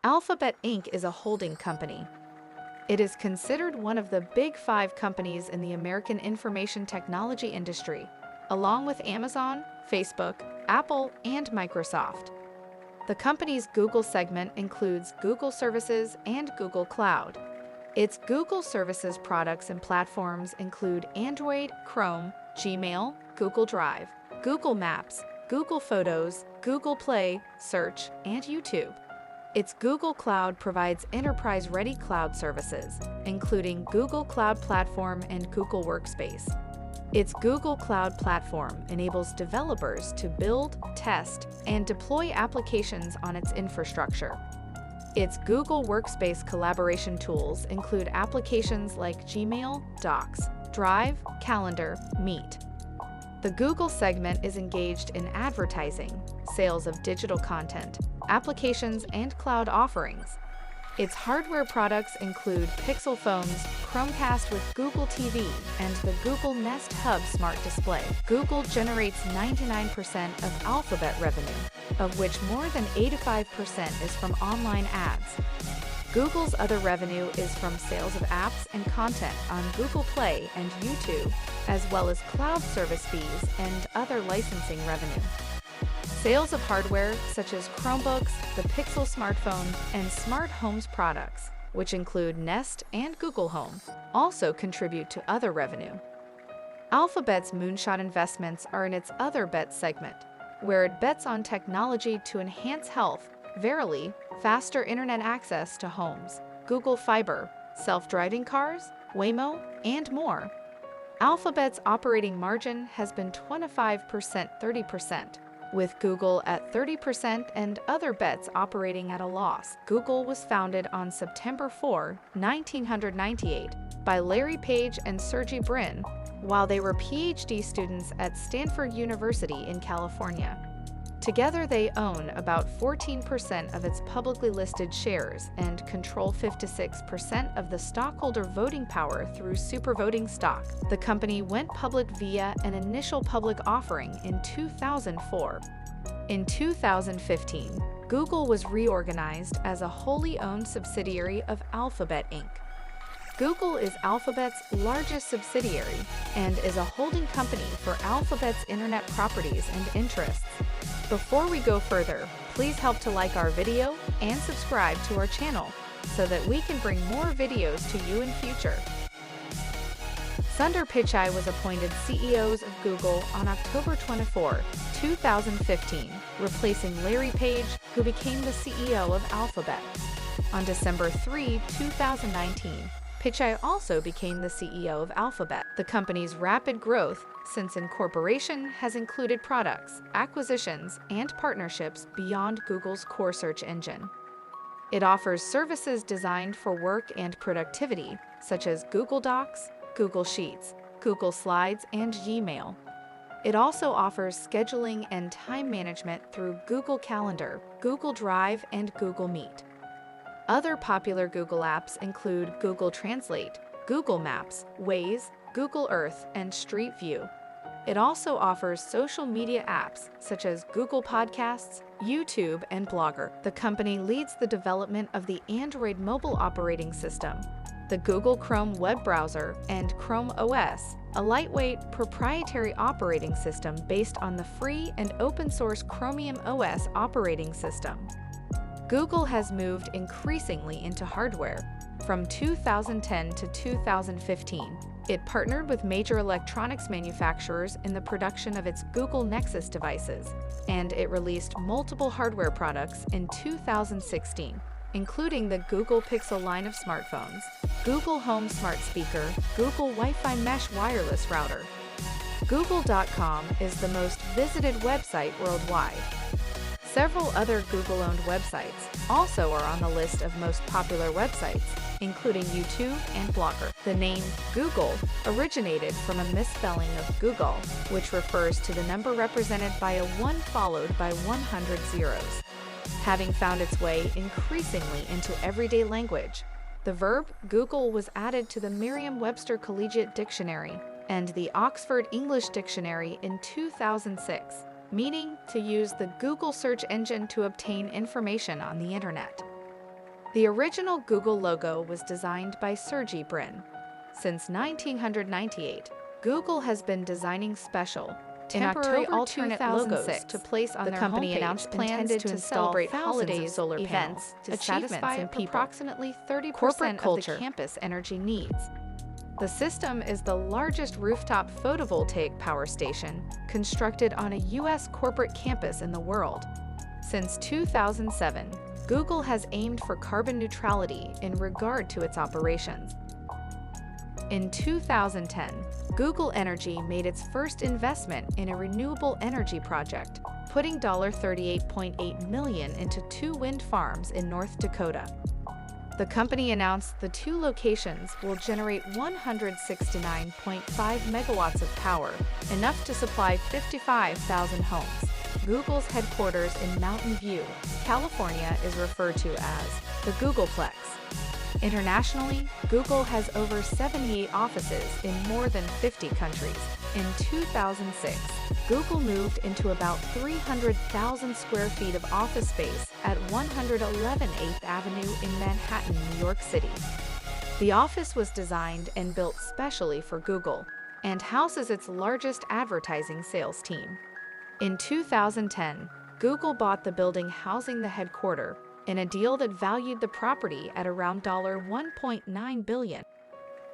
Alphabet Inc. is a holding company. It is considered one of the big 5 companies in the American information technology industry, along with Amazon, Facebook, Apple, and Microsoft. The company's Google segment includes Google Services and Google Cloud. Its Google Services products and platforms include Android, Chrome, Gmail, Google Drive, Google Maps, Google Photos, Google Play, Search, and YouTube. Its Google Cloud provides enterprise-ready cloud services, including Google Cloud Platform and Google Workspace. Its Google Cloud Platform enables developers to build, test, and deploy applications on its infrastructure. Its Google Workspace collaboration tools include applications like Gmail, Docs, Drive, Calendar, Meet. The Google segment is engaged in advertising, sales of digital content, applications, and cloud offerings. Its hardware products include Pixel phones, Chromecast with Google TV, and the Google Nest Hub smart display. Google generates 99% of Alphabet revenue, of which more than 85% is from online ads. Google's other revenue is from sales of apps and content on Google Play and YouTube, as well as cloud service fees and other licensing revenue. Sales of hardware such as Chromebooks, the Pixel smartphone, and smart homes products, which include Nest and Google Home, also contribute to other revenue. Alphabet's moonshot investments are in its Other Bets segment, where it bets on technology to enhance health, Verily, faster internet access to homes, Google Fiber, self-driving cars, Waymo, and more. Alphabet's operating margin has been 25%-30%, with Google at 30% and Other Bets operating at a loss. Google was founded on September 4, 1998, by Larry Page and Sergey Brin, while they were PhD students at Stanford University in California. Together, they own about 14% of its publicly listed shares and control 56% of the stockholder voting power through supervoting stock. The company went public via an initial public offering in 2004. In 2015, Google was reorganized as a wholly owned subsidiary of Alphabet Inc. Google is Alphabet's largest subsidiary and is a holding company for Alphabet's internet properties and interests. Before we go further, please help to like our video and subscribe to our channel so that we can bring more videos to you in future. Sundar Pichai was appointed CEO of Google on October 24, 2015, replacing Larry Page, who became the CEO of Alphabet. On December 3, 2019, Pichai also became the CEO of Alphabet. The company's rapid growth since incorporation has included products, acquisitions, and partnerships beyond Google's core search engine. It offers services designed for work and productivity, such as Google Docs, Google Sheets, Google Slides, and Gmail. It also offers scheduling and time management through Google Calendar, Google Drive, and Google Meet. Other popular Google apps include Google Translate, Google Maps, Waze, Google Earth, and Street View. It also offers social media apps such as Google Podcasts, YouTube, and Blogger. The company leads the development of the Android mobile operating system, the Google Chrome web browser, and Chrome OS, a lightweight, proprietary operating system based on the free and open-source Chromium OS operating system. Google has moved increasingly into hardware. From 2010 to 2015, it partnered with major electronics manufacturers in the production of its Google Nexus devices, and it released multiple hardware products in 2016, including the Google Pixel line of smartphones, Google Home Smart Speaker, Google Wi-Fi Mesh Wireless Router. Google.com is the most visited website worldwide. Several other Google-owned websites also are on the list of most popular websites, including YouTube and Blogger. The name Google originated from a misspelling of Google, which refers to the number represented by a 1 followed by 100 zeros. Having found its way increasingly into everyday language, the verb Google was added to the Merriam-Webster Collegiate Dictionary and the Oxford English Dictionary in 2006. Meaning to use the Google search engine to obtain information on the internet. The original Google logo was designed by Sergey Brin. Since 1998, Google has been designing special, temporary alternate logos to place on their company homepage, announced plans to celebrate holidays, solar events, to satisfy approximately 30% of the campus energy needs. The system is the largest rooftop photovoltaic power station constructed on a U.S. corporate campus in the world. Since 2007, Google has aimed for carbon neutrality in regard to its operations. In 2010, Google Energy made its first investment in a renewable energy project, putting $38.8 million into 2 wind farms in North Dakota. The company announced the 2 locations will generate 169.5 megawatts of power, enough to supply 55,000 homes. Google's headquarters in Mountain View, California is referred to as the Googleplex. Internationally, Google has over 78 offices in more than 50 countries. In 2006, Google moved into about 300,000 square feet of office space at 111 8th Avenue in Manhattan, New York City. The office was designed and built specially for Google and houses its largest advertising sales team. In 2010, Google bought the building housing the headquarters in a deal that valued the property at around $1.9 billion.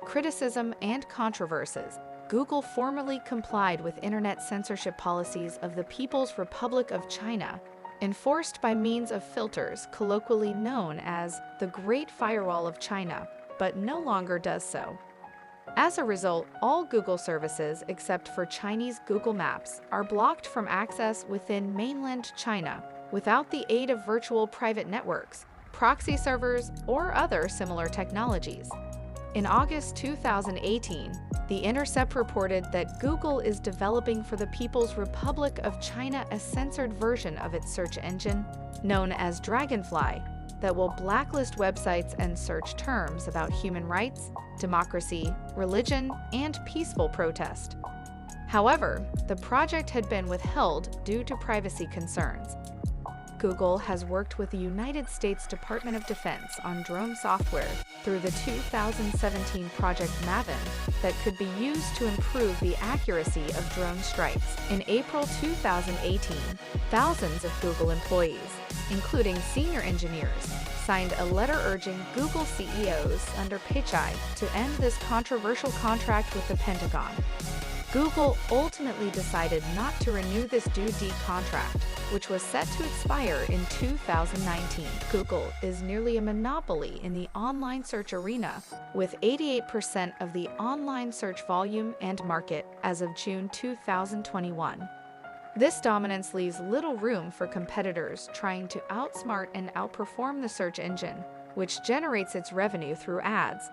Criticism and controversies. Google formally complied with internet censorship policies of the People's Republic of China, enforced by means of filters colloquially known as the Great Firewall of China, but no longer does so. As a result, all Google services except for Chinese Google Maps are blocked from access within mainland China without the aid of virtual private networks, proxy servers, or other similar technologies. In August 2018, The Intercept reported that Google is developing for the People's Republic of China a censored version of its search engine, known as Dragonfly, that will blacklist websites and search terms about human rights, democracy, religion, and peaceful protest. However, the project had been withheld due to privacy concerns. Google has worked with the United States Department of Defense on drone software through the 2017 Project Maven that could be used to improve the accuracy of drone strikes. In April 2018, thousands of Google employees, including senior engineers, signed a letter urging Google CEOs under Pichai to end this controversial contract with the Pentagon. Google ultimately decided not to renew this due-date contract, which was set to expire in 2019. Google is nearly a monopoly in the online search arena, with 88% of the online search volume and market as of June 2021. This dominance leaves little room for competitors trying to outsmart and outperform the search engine, which generates its revenue through ads.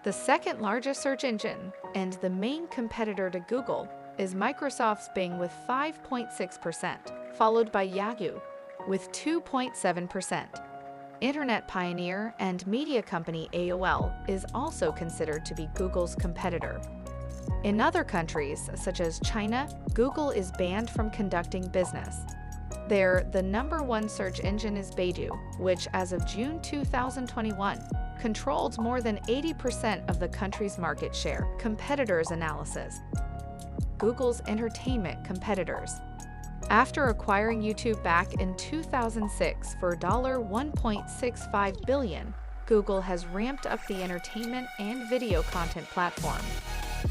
The second largest search engine, and the main competitor to Google, is Microsoft's Bing with 5.6%, followed by Yahoo with 2.7%. Internet pioneer and media company AOL is also considered to be Google's competitor. In other countries, such as China, Google is banned from conducting business. There, the #1 search engine is Baidu, which as of June 2021, controlled more than 80% of the country's market share. Competitors analysis. Google's entertainment competitors. After acquiring YouTube back in 2006 for $1.65 billion, Google has ramped up the entertainment and video content platform.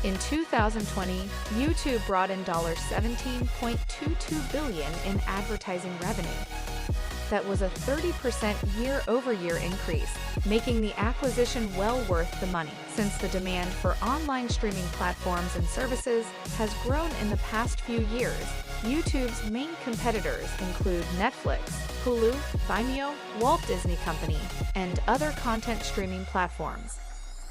In 2020, YouTube brought in $17.22 billion in advertising revenue. That was a 30% year-over-year increase, making the acquisition well worth the money. Since the demand for online streaming platforms and services has grown in the past few years, YouTube's main competitors include Netflix, Hulu, Vimeo, Walt Disney Company, and other content streaming platforms.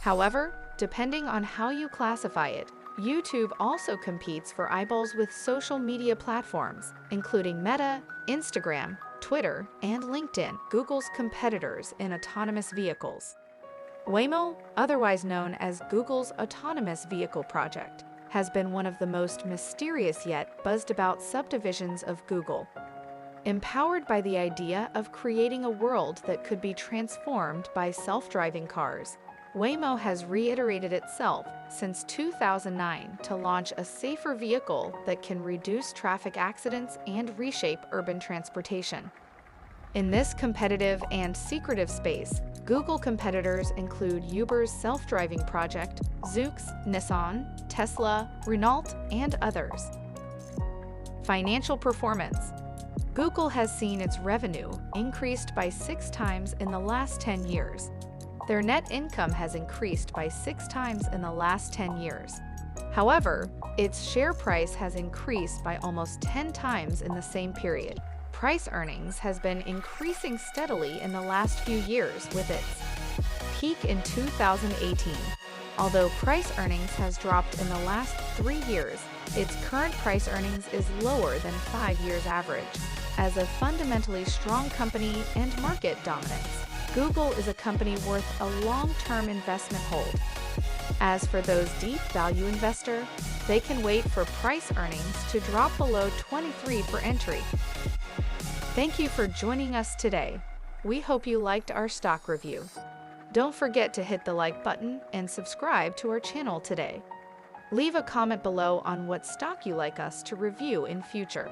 However, depending on how you classify it, YouTube also competes for eyeballs with social media platforms, including Meta, Instagram, Twitter, and LinkedIn. Google's competitors in autonomous vehicles. Waymo, otherwise known as Google's autonomous vehicle project, has been one of the most mysterious yet buzzed-about subdivisions of Google. Empowered by the idea of creating a world that could be transformed by self-driving cars, Waymo has reiterated itself since 2009 to launch a safer vehicle that can reduce traffic accidents and reshape urban transportation. In this competitive and secretive space, Google competitors include Uber's self-driving project, Zoox, Nissan, Tesla, Renault, and others. Financial performance. Google has seen its revenue increased by 6 times in the last 10 years. Their net income has increased by 6 times in the last 10 years. However, its share price has increased by almost 10 times in the same period. Price earnings has been increasing steadily in the last few years with its peak in 2018. Although price earnings has dropped in the last 3 years, its current price earnings is lower than 5 years average. As a fundamentally strong company and market dominance, Google is a company worth a long-term investment hold. As for those deep value investor, they can wait for price earnings to drop below 23 for entry. Thank you for joining us today. We hope you liked our stock review. Don't forget to hit the like button and subscribe to our channel today. Leave a comment below on what stock you like us to review in future.